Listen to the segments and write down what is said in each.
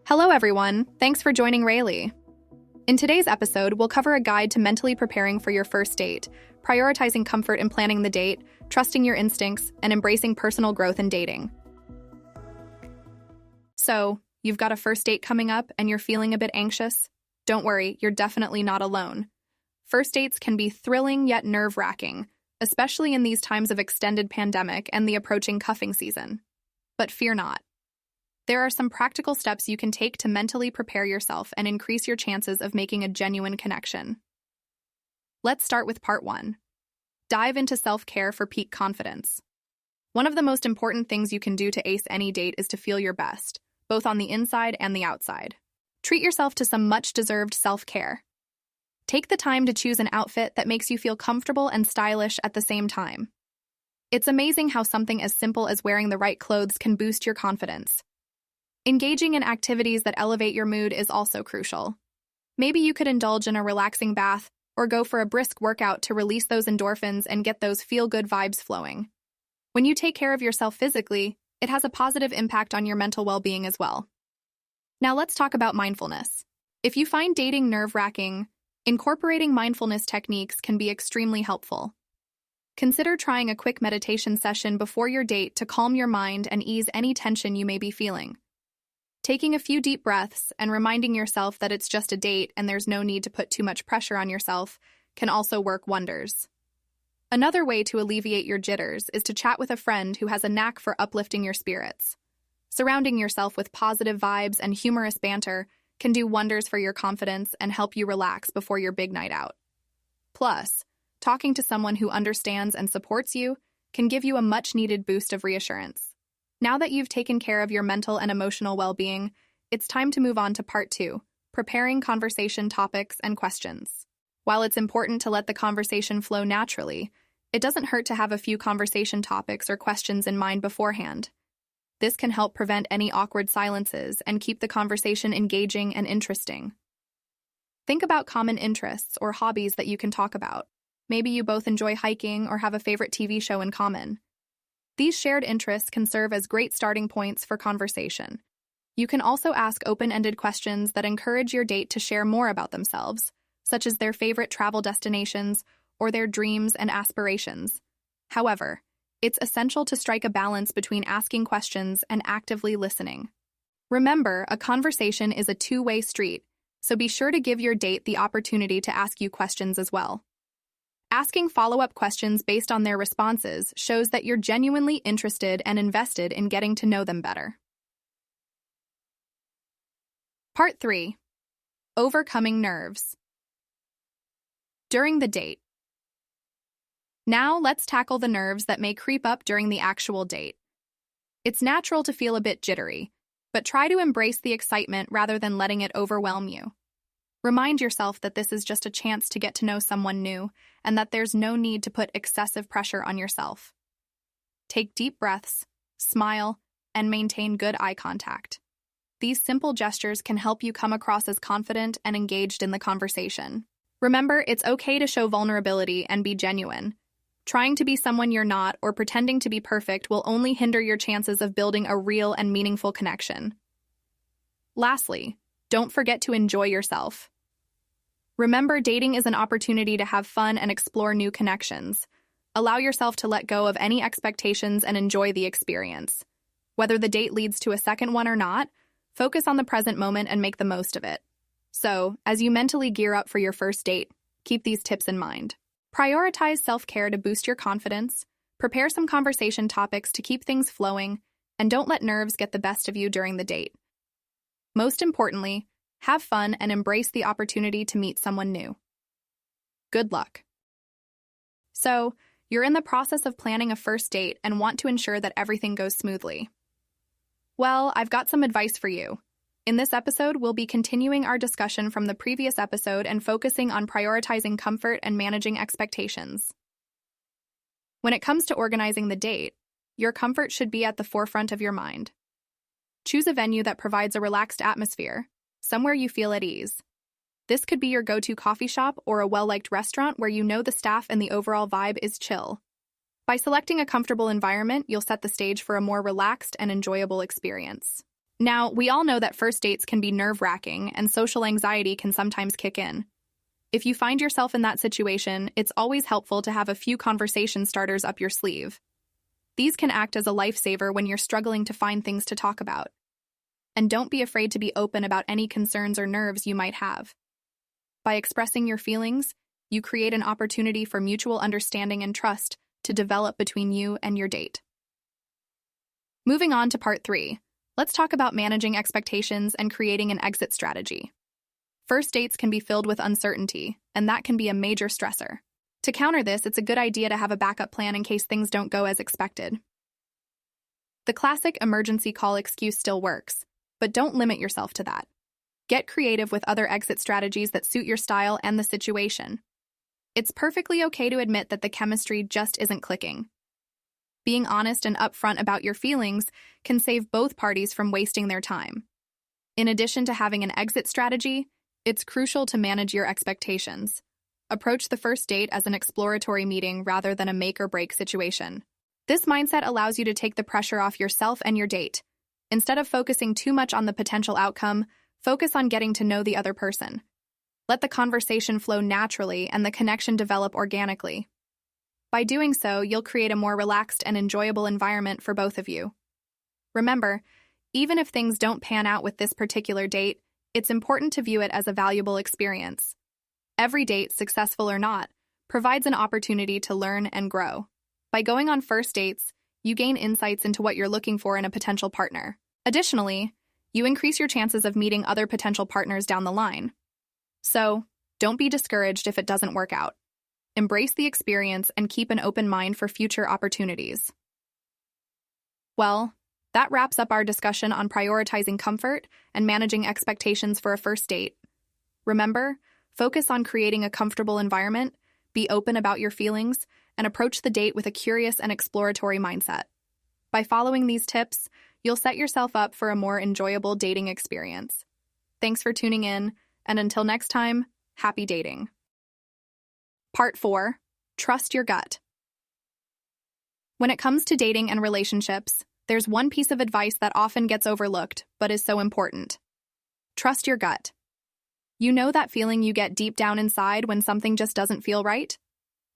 Hello, everyone. Thanks for joining Raily. In today's episode, we'll cover a guide to mentally preparing for your first date, prioritizing comfort in planning the date, trusting your instincts, and embracing personal growth in dating. So, you've got a first date coming up and you're feeling a bit anxious? Don't worry, you're definitely not alone. First dates can be thrilling yet nerve-wracking, especially in these times of extended pandemic and the approaching cuffing season. But fear not. There are some practical steps you can take to mentally prepare yourself and increase your chances of making a genuine connection. Let's start with part 1. Dive into self-care for peak confidence. One of the most important things you can do to ace any date is to feel your best, both on the inside and the outside. Treat yourself to some much-deserved self-care. Take the time to choose an outfit that makes you feel comfortable and stylish at the same time. It's amazing how something as simple as wearing the right clothes can boost your confidence. Engaging in activities that elevate your mood is also crucial. Maybe you could indulge in a relaxing bath or go for a brisk workout to release those endorphins and get those feel-good vibes flowing. When you take care of yourself physically, it has a positive impact on your mental well-being as well. Now let's talk about mindfulness. If you find dating nerve-wracking, incorporating mindfulness techniques can be extremely helpful. Consider trying a quick meditation session before your date to calm your mind and ease any tension you may be feeling. Taking a few deep breaths and reminding yourself that it's just a date and there's no need to put too much pressure on yourself can also work wonders. Another way to alleviate your jitters is to chat with a friend who has a knack for uplifting your spirits. Surrounding yourself with positive vibes and humorous banter can do wonders for your confidence and help you relax before your big night out. Plus, talking to someone who understands and supports you can give you a much-needed boost of reassurance. Now that you've taken care of your mental and emotional well-being, it's time to move on to part 2, preparing conversation topics and questions. While it's important to let the conversation flow naturally, it doesn't hurt to have a few conversation topics or questions in mind beforehand. This can help prevent any awkward silences and keep the conversation engaging and interesting. Think about common interests or hobbies that you can talk about. Maybe you both enjoy hiking or have a favorite TV show in common. These shared interests can serve as great starting points for conversation. You can also ask open-ended questions that encourage your date to share more about themselves, such as their favorite travel destinations or their dreams and aspirations. However, it's essential to strike a balance between asking questions and actively listening. Remember, a conversation is a two-way street, so be sure to give your date the opportunity to ask you questions as well. Asking follow-up questions based on their responses shows that you're genuinely interested and invested in getting to know them better. Part 3. Overcoming nerves. During the date. Now let's tackle the nerves that may creep up during the actual date. It's natural to feel a bit jittery, but try to embrace the excitement rather than letting it overwhelm you. Remind yourself that this is just a chance to get to know someone new and that there's no need to put excessive pressure on yourself. Take deep breaths, smile, and maintain good eye contact. These simple gestures can help you come across as confident and engaged in the conversation. Remember, it's okay to show vulnerability and be genuine. Trying to be someone you're not or pretending to be perfect will only hinder your chances of building a real and meaningful connection. Lastly, don't forget to enjoy yourself. Remember, dating is an opportunity to have fun and explore new connections. Allow yourself to let go of any expectations and enjoy the experience. Whether the date leads to a second one or not, focus on the present moment and make the most of it. So, as you mentally gear up for your first date, keep these tips in mind. Prioritize self-care to boost your confidence, prepare some conversation topics to keep things flowing, and don't let nerves get the best of you during the date. Most importantly, have fun and embrace the opportunity to meet someone new. Good luck. So, you're in the process of planning a first date and want to ensure that everything goes smoothly. Well, I've got some advice for you. In this episode, we'll be continuing our discussion from the previous episode and focusing on prioritizing comfort and managing expectations. When it comes to organizing the date, your comfort should be at the forefront of your mind. Choose a venue that provides a relaxed atmosphere, somewhere you feel at ease. This could be your go-to coffee shop or a well-liked restaurant where you know the staff and the overall vibe is chill. By selecting a comfortable environment, you'll set the stage for a more relaxed and enjoyable experience. Now, we all know that first dates can be nerve-wracking and social anxiety can sometimes kick in. If you find yourself in that situation, it's always helpful to have a few conversation starters up your sleeve. These can act as a lifesaver when you're struggling to find things to talk about. And don't be afraid to be open about any concerns or nerves you might have. By expressing your feelings, you create an opportunity for mutual understanding and trust to develop between you and your date. Moving on to part 3, let's talk about managing expectations and creating an exit strategy. First dates can be filled with uncertainty, and that can be a major stressor. To counter this, it's a good idea to have a backup plan in case things don't go as expected. The classic emergency call excuse still works, but don't limit yourself to that. Get creative with other exit strategies that suit your style and the situation. It's perfectly okay to admit that the chemistry just isn't clicking. Being honest and upfront about your feelings can save both parties from wasting their time. In addition to having an exit strategy, it's crucial to manage your expectations. Approach the first date as an exploratory meeting rather than a make-or-break situation. This mindset allows you to take the pressure off yourself and your date. Instead of focusing too much on the potential outcome, focus on getting to know the other person. Let the conversation flow naturally and the connection develop organically. By doing so, you'll create a more relaxed and enjoyable environment for both of you. Remember, even if things don't pan out with this particular date, it's important to view it as a valuable experience. Every date, successful or not, provides an opportunity to learn and grow. By going on first dates, you gain insights into what you're looking for in a potential partner. Additionally, you increase your chances of meeting other potential partners down the line. So, don't be discouraged if it doesn't work out. Embrace the experience and keep an open mind for future opportunities. Well, that wraps up our discussion on prioritizing comfort and managing expectations for a first date. Remember, focus on creating a comfortable environment, be open about your feelings, and approach the date with a curious and exploratory mindset. By following these tips, you'll set yourself up for a more enjoyable dating experience. Thanks for tuning in, and until next time, happy dating. Part 4, trust your gut. When it comes to dating and relationships, there's one piece of advice that often gets overlooked, but is so important. Trust your gut. You know that feeling you get deep down inside when something just doesn't feel right?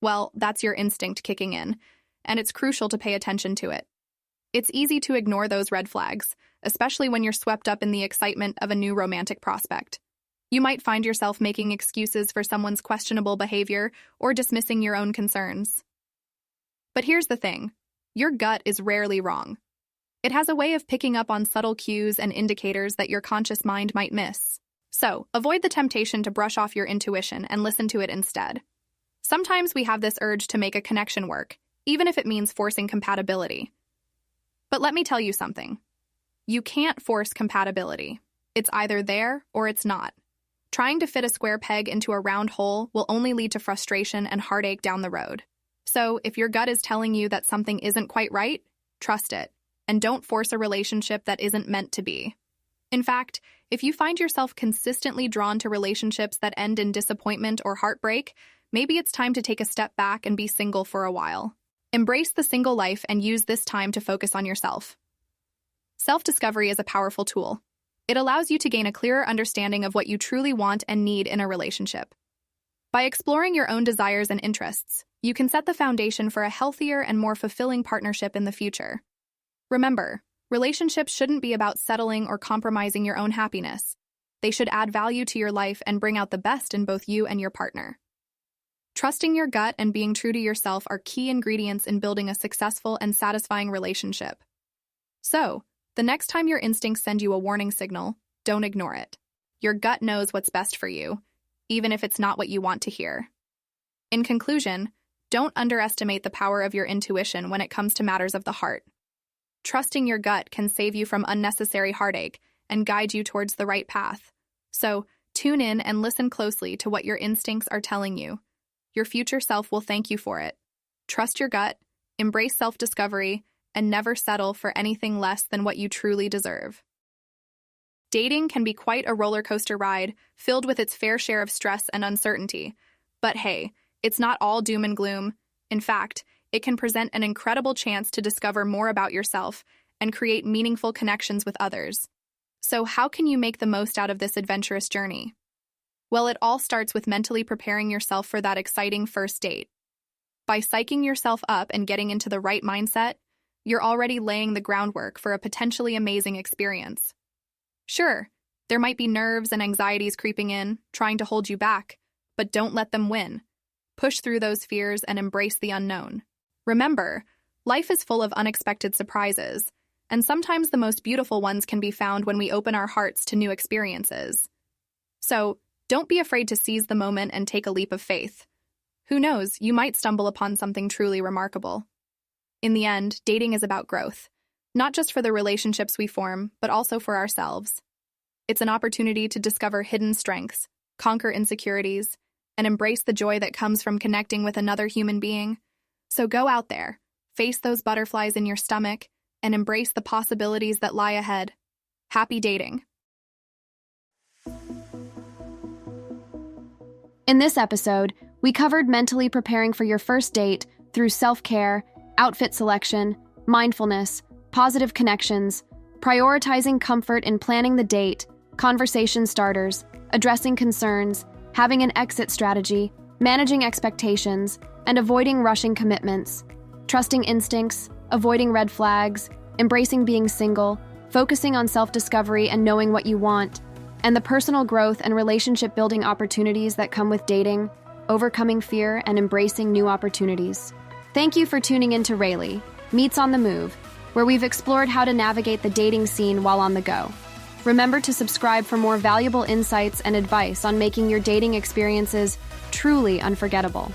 Well, that's your instinct kicking in, and it's crucial to pay attention to it. It's easy to ignore those red flags, especially when you're swept up in the excitement of a new romantic prospect. You might find yourself making excuses for someone's questionable behavior or dismissing your own concerns. But here's the thing, your gut is rarely wrong. It has a way of picking up on subtle cues and indicators that your conscious mind might miss. So, avoid the temptation to brush off your intuition and listen to it instead. Sometimes we have this urge to make a connection work, even if it means forcing compatibility. But let me tell you something. You can't force compatibility. It's either there or it's not. Trying to fit a square peg into a round hole will only lead to frustration and heartache down the road. So, if your gut is telling you that something isn't quite right, trust it, and don't force a relationship that isn't meant to be. In fact, if you find yourself consistently drawn to relationships that end in disappointment or heartbreak, maybe it's time to take a step back and be single for a while. Embrace the single life and use this time to focus on yourself. Self-discovery is a powerful tool. It allows you to gain a clearer understanding of what you truly want and need in a relationship. By exploring your own desires and interests, you can set the foundation for a healthier and more fulfilling partnership in the future. Remember, relationships shouldn't be about settling or compromising your own happiness. They should add value to your life and bring out the best in both you and your partner. Trusting your gut and being true to yourself are key ingredients in building a successful and satisfying relationship. So, the next time your instincts send you a warning signal, don't ignore it. Your gut knows what's best for you, even if it's not what you want to hear. In conclusion, don't underestimate the power of your intuition when it comes to matters of the heart. Trusting your gut can save you from unnecessary heartache and guide you towards the right path. So, tune in and listen closely to what your instincts are telling you. Your future self will thank you for it. Trust your gut, embrace self-discovery, and never settle for anything less than what you truly deserve. Dating can be quite a roller coaster ride, filled with its fair share of stress and uncertainty. But hey, it's not all doom and gloom. In fact, it can present an incredible chance to discover more about yourself and create meaningful connections with others. So how can you make the most out of this adventurous journey? Well, it all starts with mentally preparing yourself for that exciting first date. By psyching yourself up and getting into the right mindset, you're already laying the groundwork for a potentially amazing experience. Sure, there might be nerves and anxieties creeping in, trying to hold you back, but don't let them win. Push through those fears and embrace the unknown. Remember, life is full of unexpected surprises, and sometimes the most beautiful ones can be found when we open our hearts to new experiences. So, don't be afraid to seize the moment and take a leap of faith. Who knows, you might stumble upon something truly remarkable. In the end, dating is about growth, not just for the relationships we form, but also for ourselves. It's an opportunity to discover hidden strengths, conquer insecurities, and embrace the joy that comes from connecting with another human being. So go out there, face those butterflies in your stomach, and embrace the possibilities that lie ahead. Happy dating! In this episode, we covered mentally preparing for your first date through self-care, outfit selection, mindfulness, positive connections, prioritizing comfort in planning the date, conversation starters, addressing concerns, having an exit strategy, managing expectations, and avoiding rushing commitments, trusting instincts, avoiding red flags, embracing being single, focusing on self-discovery and knowing what you want, and the personal growth and relationship-building opportunities that come with dating, overcoming fear, and embracing new opportunities. Thank you for tuning in to Raily, Meets on the Move, where we've explored how to navigate the dating scene while on the go. Remember to subscribe for more valuable insights and advice on making your dating experiences truly unforgettable.